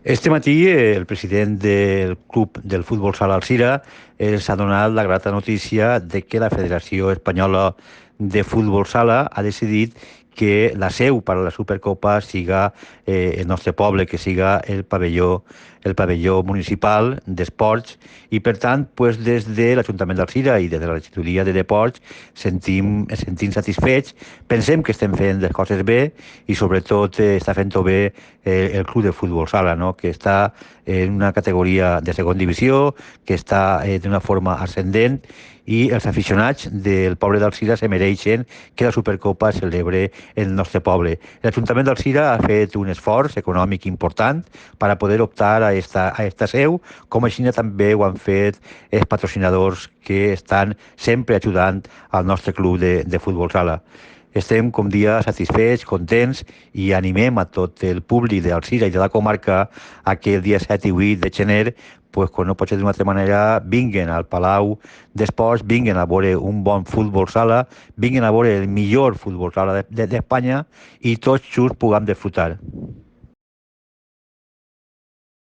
Este matí el president del club del futbol sala Alcira s'ha donat la grata notícia de que la Federació Espanyola de Futbol Sala ha decidit que la seu per a la Supercopa siga el nostre poble, que siga el pavelló municipal d'esports i, per tant, pues, des de l'Ajuntament d'Alcira i des de la regidoria de Deports sentim satisfets, pensem que estem fent les coses bé i, sobretot, està fent-ho bé el club de futbol sala, no? Que està en una categoria de segona divisió, que està d'una forma ascendent i els aficionats del poble d'Alcira se mereixen que la Supercopa es celebre en el nostre poble. L'Ajuntament d'Alcira ha fet un esforç econòmic important per a poder optar a esta seu, com així també ho han fet els patrocinadors que estan sempre ajudant al nostre club de futbol sala. Estem, com dia, satisfets, contents i animem a tot el públic d'Alcira i de la comarca a que el dia 7 i 8 de gener, pues, quan no pot ser d'una altra manera, vinguen al Palau d'Esports, vinguen a veure un bon futbol sala, vinguen a veure el millor futbol sala d'Espanya i tots junts puguem disfrutar.